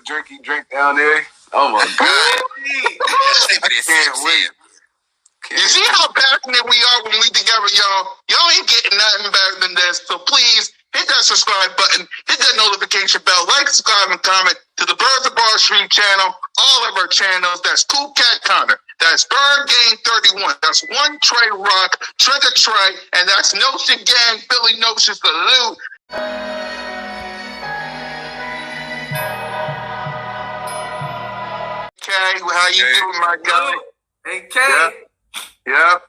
drink you drink down there. Oh my God. You see how passionate we are when we together, y'all? Y'all ain't getting nothing better than this. So please hit that subscribe button, hit that notification bell, like, subscribe, and comment to the Birds of Bar Street channel, all of our channels. That's Cool Cat Connor. That's Bird Game 31. That's One Trey Rock, Trigger Trey, and that's Notion Gang, Philly Notion Salute. Okay, how you doing, my guy? Hey, K. Yep.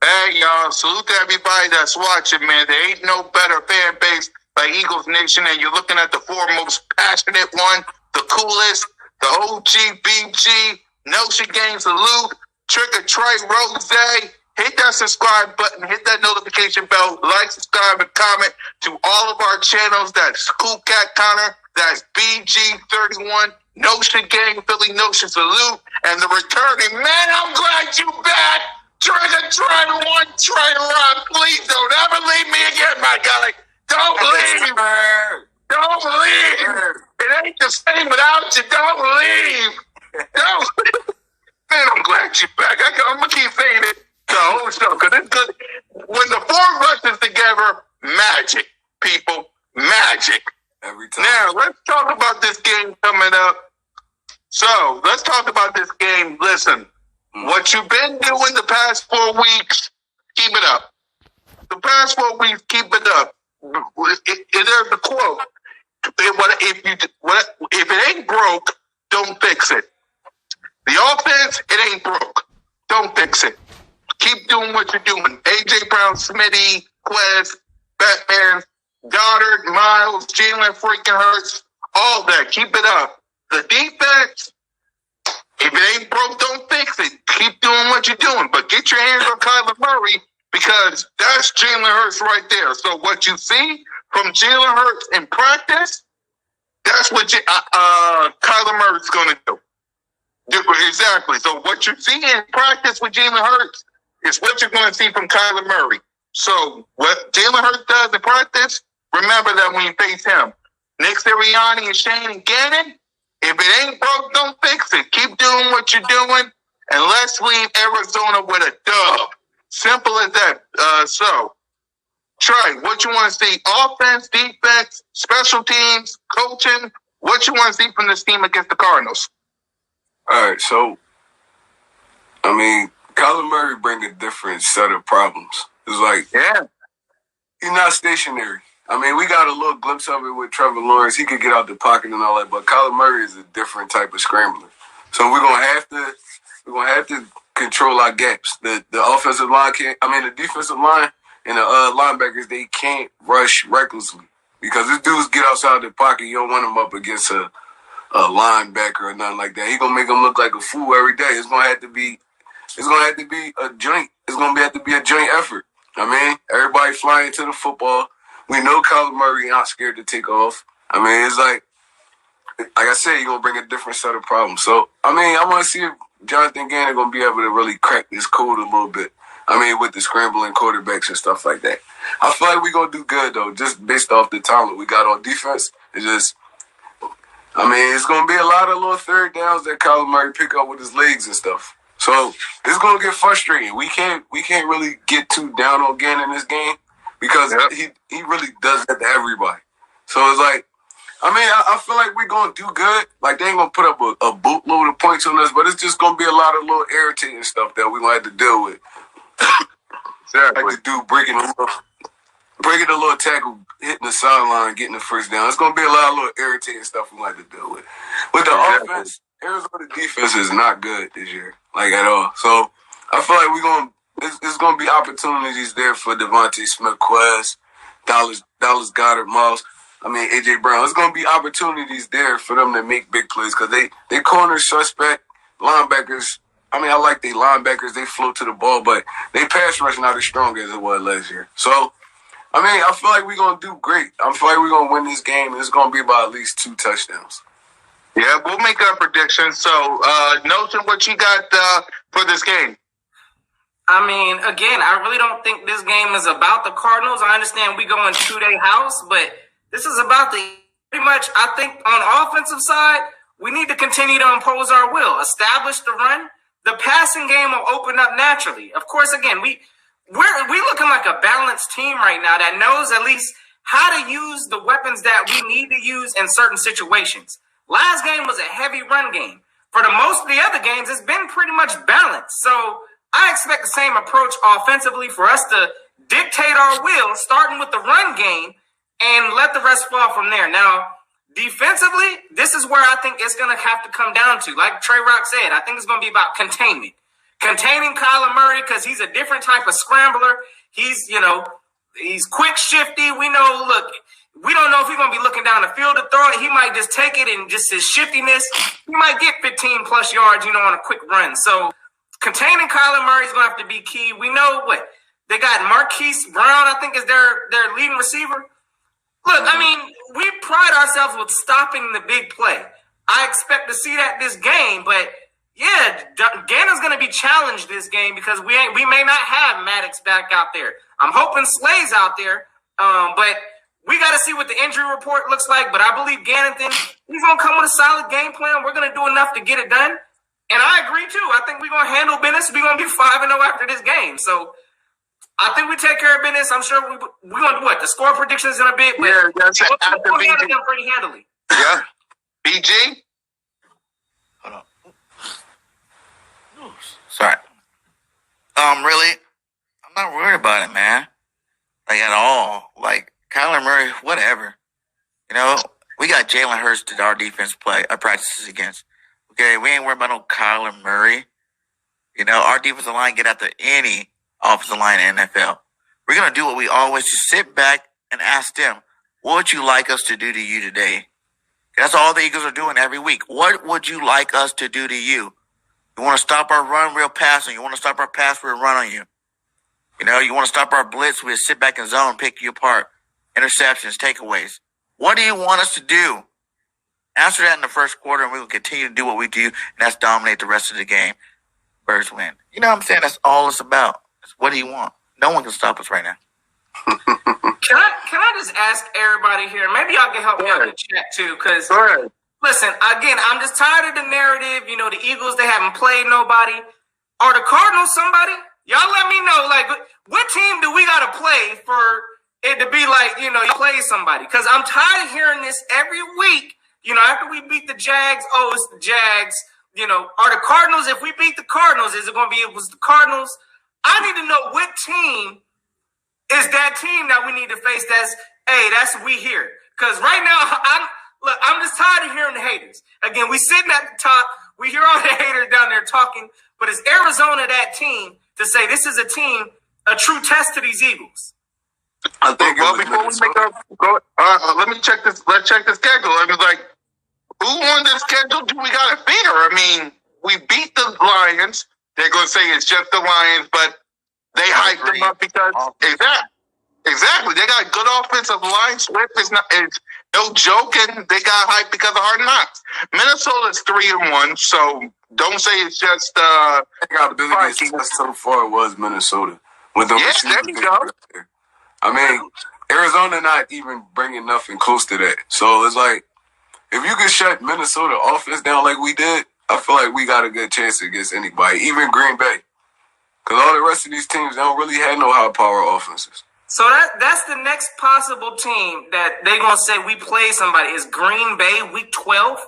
Hey, y'all. Salute to everybody that's watching, man. There ain't no better fan base like Eagles Nation, and you're looking at the four most passionate one, the coolest, the OG, BG, Notion Gang Salute, Trigger Trey, Rose. Hit that subscribe button, hit that notification bell, like, subscribe, and comment to all of our channels. That's Cool Cat Connor, that's BG31, Notion Gang, Philly Notion Salute, and the returning, man, I'm glad you back. Trigger Trey, One Trey Rock. Please don't ever leave me again, my guy. Don't leave. Don't leave. It ain't the same without you. Don't leave. Don't leave. Man, I'm glad you're back. I'm going to keep saying it the whole show because it's good. When the four of us is together, magic, people. Magic. Every time. Now, let's talk about this game coming up. So, let's talk about this game. Listen. What you've been doing the past 4 weeks, keep it up. The past 4 weeks, keep it up. There's a quote. If it ain't broke, don't fix it. The offense, it ain't broke. Don't fix it. Keep doing what you're doing. A.J. Brown, Smitty, Quez, Batman, Goddard, Miles, Jalen freaking Hurts, all that. Keep it up. The defense, if it ain't broke, don't fix it. Keep doing what you're doing. But get your hands on Kyler Murray because that's Jalen Hurts right there. So what you see from Jalen Hurts in practice, that's what Kyler Murray's going to do. Exactly. So what you see in practice with Jalen Hurts is what you're going to see from Kyler Murray. So what Jalen Hurts does in practice, remember that when you face him. Nick Sirianni and Shane and Gannon, if it ain't broke, don't fix it. Keep doing what you're doing, and let's leave Arizona with a dub. Simple as that. So, Trey, what you want to see? Offense, defense, special teams, coaching. What you want to see from this team against the Cardinals? All right, so, I mean, Kyler Murray bring a different set of problems. It's like, he's not stationary. I mean, we got a little glimpse of it with Trevor Lawrence. He could get out the pocket and all that, but Kyler Murray is a different type of scrambler. So we're gonna have to control our gaps. The offensive line the defensive line and the linebackers, they can't rush recklessly because this dudes get outside the pocket. You don't want him up against a linebacker or nothing like that. He gonna make him look like a fool every day. It's gonna have to be a joint. It's gonna have to be a joint effort. I mean, everybody flying to the football. We know Kyler Murray not scared to take off. I mean, it's like I said, he's going to bring a different set of problems. So, I mean, I want to see if Jonathan Gannon going to be able to really crack this code a little bit. I mean, with the scrambling quarterbacks and stuff like that. I feel like we're going to do good, though, just based off the talent we got on defense. It's just, I mean, it's going to be a lot of little third downs that Kyler Murray pick up with his legs and stuff. So, it's going to get frustrating. We can't really get too down on Gannon in this game. Because he really does that to everybody. So it's like, I mean, I feel like we're going to do good. Like, they ain't going to put up a boatload of points on us, but it's just going to be a lot of little irritating stuff that we're going to have to deal with. Exactly. Like the dude breaking a little tackle, hitting the sideline, getting the first down. It's going to be a lot of little irritating stuff we're going to have to deal with. With the offense, Arizona defense is not good this year, like at all. So I feel like there's going to be opportunities there for Devontae Smith, Quez, Dallas Goddard, Miles. I mean, A.J. Brown. There's going to be opportunities there for them to make big plays because they corner suspect linebackers. I mean, I like the linebackers. They float to the ball, but they pass rush not as strong as it was last year. So, I mean, I feel like we're going to do great. I feel like we're going to win this game, and it's going to be by at least 2 touchdowns. Yeah, we'll make our predictions. So, Notion, what you got for this game? I mean, again, I really don't think this game is about the Cardinals. I understand we going to their house, but this is about pretty much, I think, on the offensive side, we need to continue to impose our will, establish the run. The passing game will open up naturally. Of course, again, we're looking like a balanced team right now that knows at least how to use the weapons that we need to use in certain situations. Last game was a heavy run game. For the most of the other games, it's been pretty much balanced. So I expect the same approach offensively for us to dictate our will, starting with the run game, and let the rest fall from there. Now, defensively, this is where I think it's going to have to come down to. Like Trey Rock said, I think it's going to be about containment. Containing Kyler Murray because he's a different type of scrambler. He's quick, shifty. We know, look, we don't know if he's going to be looking down the field to throw it. He might just take it and just his shiftiness, he might get 15-plus yards, on a quick run. So containing Kyler Murray is going to have to be key. We know what they got. Marquise Brown, I think, is their leading receiver. Look, I mean, we pride ourselves with stopping the big play. I expect to see that this game, but yeah, Gannon's going to be challenged this game because we may not have Maddox back out there. I'm hoping Slay's out there, but we got to see what the injury report looks like. But I believe Gannon he's going to come with a solid game plan. We're going to do enough to get it done, and I agree too. I think we're going to handle business. We're going to be 5-0 after this game, so. I think we take care of business. I'm sure we're going to do what? The score predictions in a bit. But yeah, that's it. We'll handle them pretty handily. Yeah. BG? Hold on. Sorry. Really, I'm not worried about it, man. Like, at all. Like, Kyler Murray, whatever. We got Jalen Hurts to our defense practices against. Okay, we ain't worried about no Kyler Murray. Our defensive line get after any offensive line in the NFL. We're going to do what we always do. Sit back and ask them, what would you like us to do to you today? That's all the Eagles are doing every week. What would you like us to do to you? You want to stop our run, real passing. You want to stop our pass, we'll run on you. You want to stop our blitz, we'll sit back in zone, pick you apart. Interceptions, takeaways. What do you want us to do? Answer that in the first quarter, and we will continue to do what we do, and that's dominate the rest of the game. Birds win. You know what I'm saying? That's all it's about. What do you want? No one can stop us right now. Can I just ask everybody here? Maybe y'all can help me out in the chat too, because listen, again, I'm just tired of the narrative. The Eagles, they haven't played nobody. Are the Cardinals somebody? Y'all let me know. Like, what team do we got to play for it to be like, you play somebody? Because I'm tired of hearing this every week. After we beat the Jags, it's the Jags. Are the Cardinals? If we beat the Cardinals, is it going to be? It was the Cardinals? I need to know what team is that team that we need to face. That's we here. Because right now, I'm just tired of hearing the haters. Again, we sitting at the top. We hear all the haters down there talking. But is Arizona that team to say this is a team, a true test to these Eagles? I think. Well, before we make let me check this. Let's check the schedule. I was like, who on the schedule do we got to fear? I mean, we beat the Lions. They're going to say it's just the Lions, but they hyped them up because exactly. They got good offensive line. Swift is no joke, and they got hyped because of Hard Knocks. Minnesota's 3-1, so don't say it's just. I got the biggest success so far was Minnesota. With the there you go. I mean, Arizona not even bringing nothing close to that. So it's like, if you can shut Minnesota offense down like we did, I feel like we got a good chance against anybody, even Green Bay. Because all the rest of these teams, they don't really have no high-power offenses. So that's the next possible team that they're going to say we play somebody is Green Bay week 12.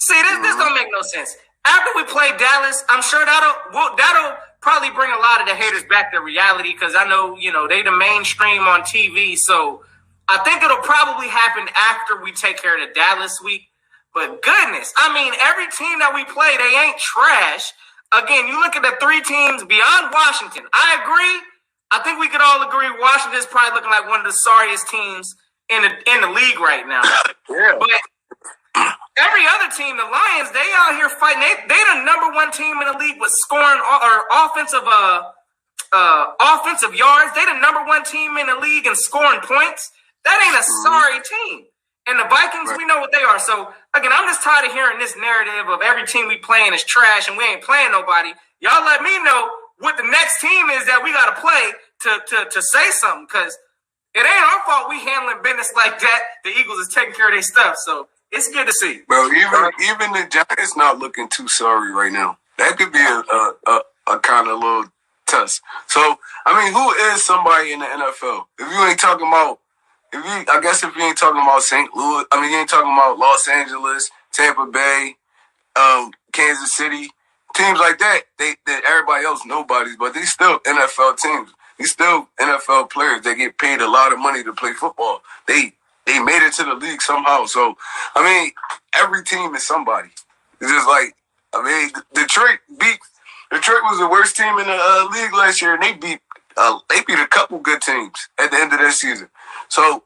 See, this don't make no sense. After we play Dallas, I'm sure that'll probably bring a lot of the haters back to reality because I know, they the mainstream on TV. So I think it'll probably happen after we take care of the Dallas week. But goodness, I mean, every team that we play, they ain't trash. Again, you look at the three teams beyond Washington. I agree. I think we could all agree Washington's probably looking like one of the sorriest teams in the league right now. Yeah. But every other team, the Lions, they out here fighting. They the number one team in the league with scoring or offensive yards. They the number one team in the league in scoring points. That ain't a sorry team. And the Vikings, we know what they are. So, again, I'm just tired of hearing this narrative of every team we playing is trash and we ain't playing nobody. Y'all let me know what the next team is that we got to play to say something because it ain't our fault we handling business like that. The Eagles is taking care of their stuff. So, It's good to see. Bro, even the Giants not looking too sorry right now. That could be a kind of little test. So, I mean, who is somebody in the NFL? If you ain't talking about, if you ain't talking about St. Louis, I mean, you ain't talking about Los Angeles, Tampa Bay, Kansas City, teams like that. That everybody else nobodies, but they still NFL teams. These still NFL players. They get paid a lot of money to play football. They made it to the league somehow. So, I mean, every team is somebody. It's just like, I mean, Detroit was the worst team in the league last year, and they beat a couple good teams at the end of that season. So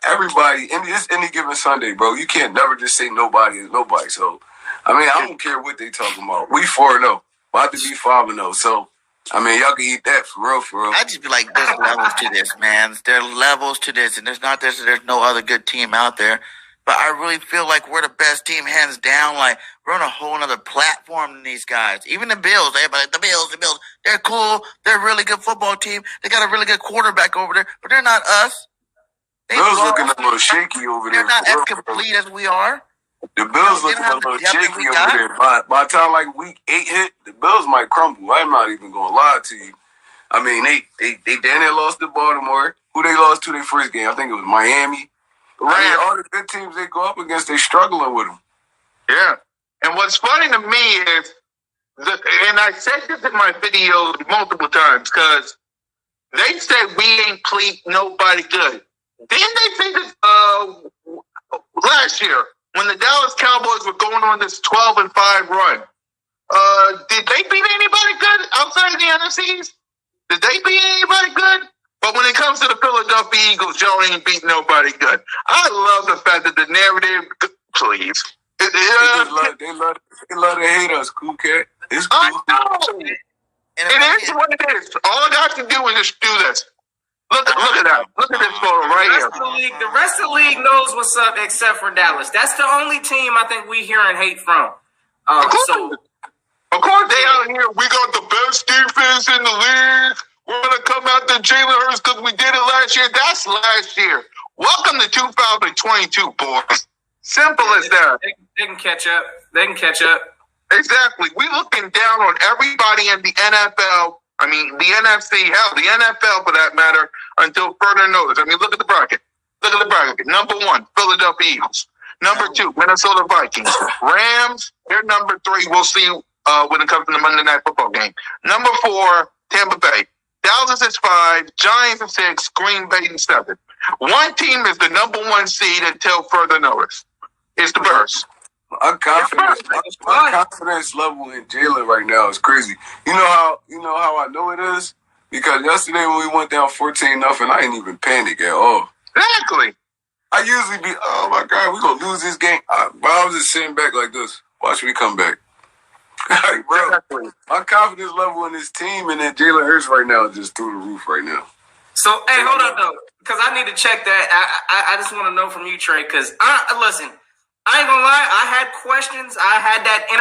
everybody, it's any given Sunday, bro. You can't never just say nobody is nobody. So, I mean, I don't care what they talking about. We 4-0, about to be 5-0. So, I mean, y'all can eat that for real, for real. I just be like, there's levels to this, man. There are levels to this, and there's no other good team out there. But I really feel like we're the best team, hands down. Like, we're on a whole other platform than these guys. Even the Bills, everybody, the Bills, they're cool. They're a really good football team. They got a really good quarterback over there, but they're not us. Bills looking a little shaky over there. They're not as complete as we are. The Bills looking a little shaky over there. By the time like week 8 hit, the Bills might crumble. I'm not even gonna lie to you. I mean, they damn near lost to Baltimore. Who they lost to their first game? I think it was Miami. Right. I mean, all the good teams they go up against, they struggling with them. Yeah. And what's funny to me is, and I said this in my video multiple times, because they said we ain't played nobody good. Didn't they say this last year when the Dallas Cowboys were going on this 12-5 run? Did they beat anybody good outside of the NFCs? Did they beat anybody good? But when it comes to the Philadelphia Eagles, y'all ain't beat nobody good. I love the fact that the narrative, please. They love to hate us, cool cat. It's cool. I know. It is what it is. All I got to do is just do this. Look at that. Look at this photo right here. The rest of the league knows what's up except for Dallas. That's the only team I think we hear and hate from. Of course, they out here. We got the best defense in the league. We're going to come out to Jalen Hurts because we did it last year. That's last year. Welcome to 2022, boys. Simple as that. They can catch up. They can catch up. Exactly. We looking down on everybody in the NFL. I mean, the NFC, hell, the NFL for that matter, until further notice. I mean, look at the bracket. Look at the bracket. Number 1, Philadelphia Eagles. Number 2, Minnesota Vikings. Rams, they're number 3. We'll see when it comes to the Monday Night Football game. Number 4, Tampa Bay. Dallas is 5, Giants is 6, Green Bay is 7. One team is the number 1 seed until further notice. It's the B.O.B.S. My confidence level in Jalen right now is crazy. You know how I know it is? Because yesterday when we went down 14-0, I didn't even panic at all. Exactly. I usually be, oh my God, we're gonna lose this game. But I was just sitting back like this. Watch me come back. Like, bro, my confidence level in this team and in Jalen Hurts right now is just through the roof right now. So, hey, hold up though, because I need to check that. I just want to know from you, Trey, because listen, I ain't gonna lie, I had questions. I had that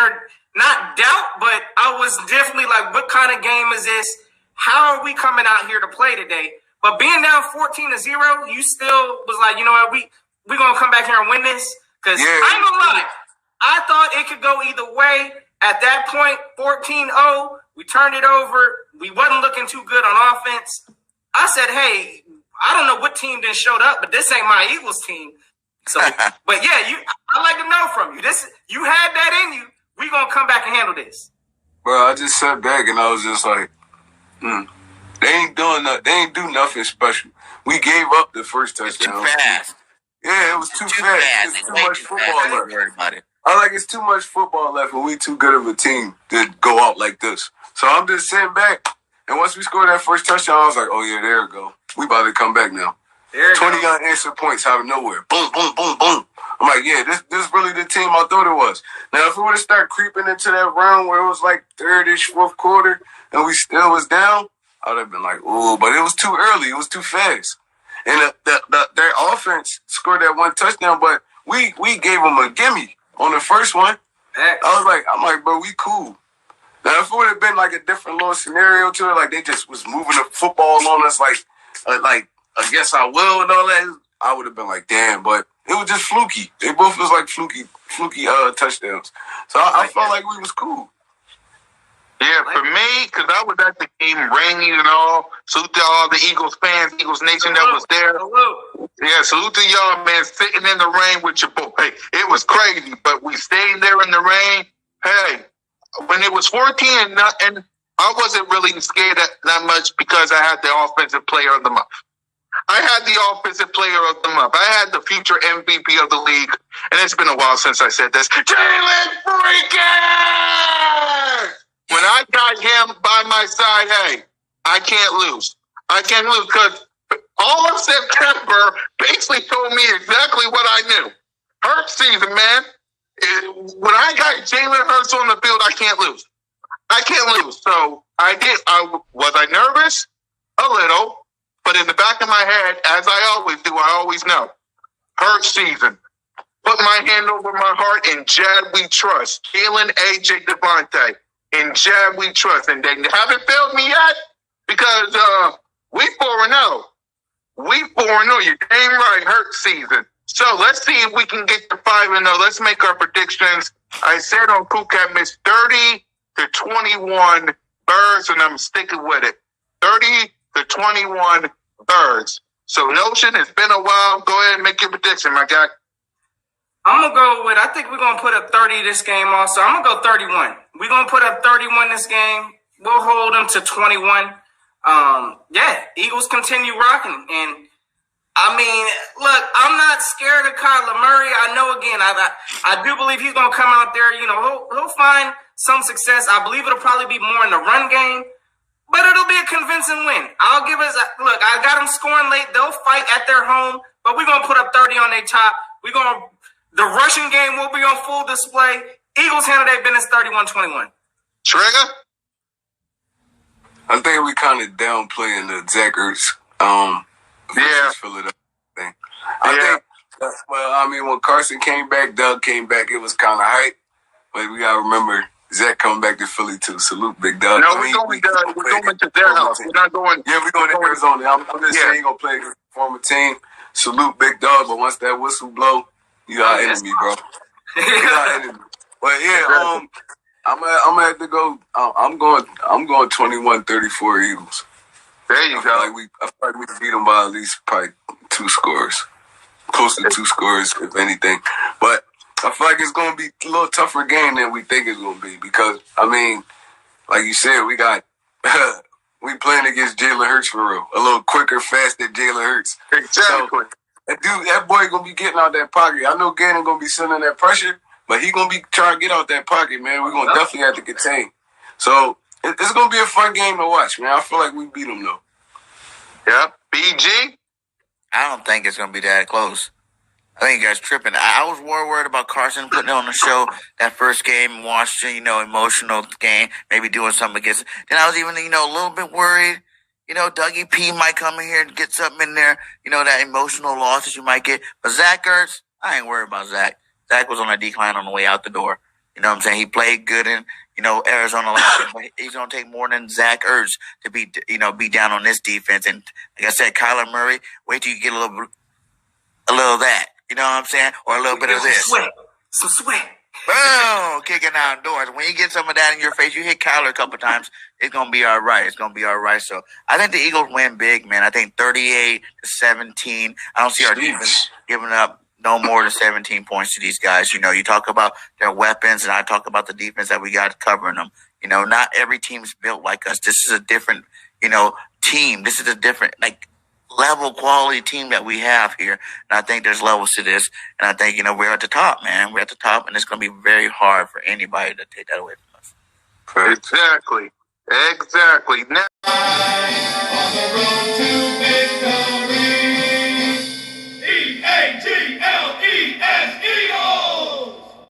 not doubt, but I was definitely like, what kind of game is this? How are we coming out here to play today? But being down 14-0, you still was like, you know what, we gonna come back here and win this? Because I ain't gonna lie, I thought it could go either way. At that point, 14-0, we turned it over. We wasn't looking too good on offense. I said, hey, I don't know what team didn't showed up, but this ain't my Eagles team. So, but yeah, I like to know from you. You had that in you. We gonna come back and handle this. Bro, I just sat back and I was just like, they ain't do nothing special. We gave up the first touchdown. It's too fast. Yeah, it was too fast. It's too much football left. It's too much football left, and we too good of a team to go out like this. So I'm just sitting back, and once we scored that first touchdown, I was like, oh yeah, there we go. We about to come back now. 20 unanswered points out of nowhere. Boom, boom, boom, boom. I'm like, yeah, this really the team I thought it was. Now, if we would have started creeping into that round where it was like third-ish, fourth quarter, and we still was down, I would have been like, ooh, but it was too early. It was too fast. And their offense scored that one touchdown, but we gave them a gimme on the first one. I'm like, bro, we cool. Now, if it would have been like a different little scenario to it, like they just was moving the football on us like against our will and all that, I would have been like, damn. But It was just fluky. They both was like fluky touchdowns. So I felt like we was cool. Yeah, for me, because I was at the game, rainy and all. Salute to all the Eagles fans, Eagles Nation that was there. Yeah, salute to y'all, man, sitting in the rain with your boy. It was crazy, but we stayed there in the rain. Hey, when it was 14 and I wasn't really scared that much because I had the offensive player of the month. I had the offensive player of the month. I had the future MVP of the league, and it's been a while since I said this. Jalen freaking! When I got him by my side, hey, I can't lose. I can't lose because all of September basically told me exactly what I knew. Hurts season, man. When I got Jalen Hurts on the field, I can't lose. I can't lose. So I did. Was I nervous? A little. But in the back of my head, as I always do, I always know. Hurts season. Put my hand over my heart, and Jad we trust. Jalen, AJ, Devontae. In Jab we trust, and they haven't failed me yet because we 4-0. We 4-0. You damn right, hurt season. So let's see if we can get to 5-0. Let's make our predictions. I said on Coolcat Miss 30-21 Birds, and I'm sticking with it. 30-21 Birds. So Notion, it's been a while. Go ahead and make your prediction, my guy. I'm going to go with, I think we're going to put up 30 this game also. I'm going to go 31. We're going to put up 31 this game. We'll hold them to 21. Eagles continue rocking. And, I mean, look, I'm not scared of Kyler Murray. I know, again, I do believe he's going to come out there. You know, he'll find some success. I believe it'll probably be more in the run game. But it'll be a convincing win. I'll give us look, I got them scoring late. They'll fight at their home. But we're going to put up 30 on their top. The rushing game will be on full display. Eagles handle their business 31-21. Trigger? I think we kind of downplaying the Zach Ertz Philadelphia thing. I think, when Carson came back, Doug came back, it was kind of hype. But we got to remember, Zach coming back to Philly too. Salute, Big Doug. No, we're going to their house. We're not going. Yeah, we're going to Arizona. I'm just saying he's going to play against the former team. Salute, Big Dog. But once that whistle blow, you got enemy, bro. You got enemy. But yeah, I'm gonna have to go. I'm going 21-34 Eagles. There you go. I feel like we beat them by at least probably 2 scores, close to 2 scores if anything. But I feel like it's gonna be a little tougher game than we think it's gonna be because I mean, like you said, we got. We playing against Jalen Hurts for real. A little quicker, faster Jalen Hurts. Exactly. So, that boy gonna be getting out that pocket. I know Gannon gonna be sending that pressure, but he gonna be trying to get out that pocket, man. We're gonna definitely have to contain. So it's gonna be a fun game to watch, man. I feel like we beat them though. Yeah, BG. I don't think it's gonna be that close. I think you guys tripping. I was more worried about Carson putting on the show that first game in Washington, emotional game, maybe doing something against it. Then I was even, a little bit worried. Dougie P might come in here and get something in there, that emotional loss that you might get. But Zach Ertz, I ain't worried about Zach. Zach was on a decline on the way out the door. You know what I'm saying? He played good in, Arizona last year, but he's going to take more than Zach Ertz to be down on this defense. And like I said, Kyler Murray, wait till you get a little of that. You know what I'm saying? Or a little bit of this. Some sweat. Boom! Kicking outdoors. When you get some of that in your face, you hit Kyler a couple times, it's going to be all right. It's going to be all right. So I think the Eagles win big, man. I think 38-17. I don't see our defense giving up no more than 17 points to these guys. You talk about their weapons, and I talk about the defense that we got covering them. Not every team's built like us. This is a different, team. This is a different, level quality team that we have here. And I think there's levels to this. And I think, we're at the top, man. We're at the top, and it's going to be very hard for anybody to take that away from us. Exactly. Now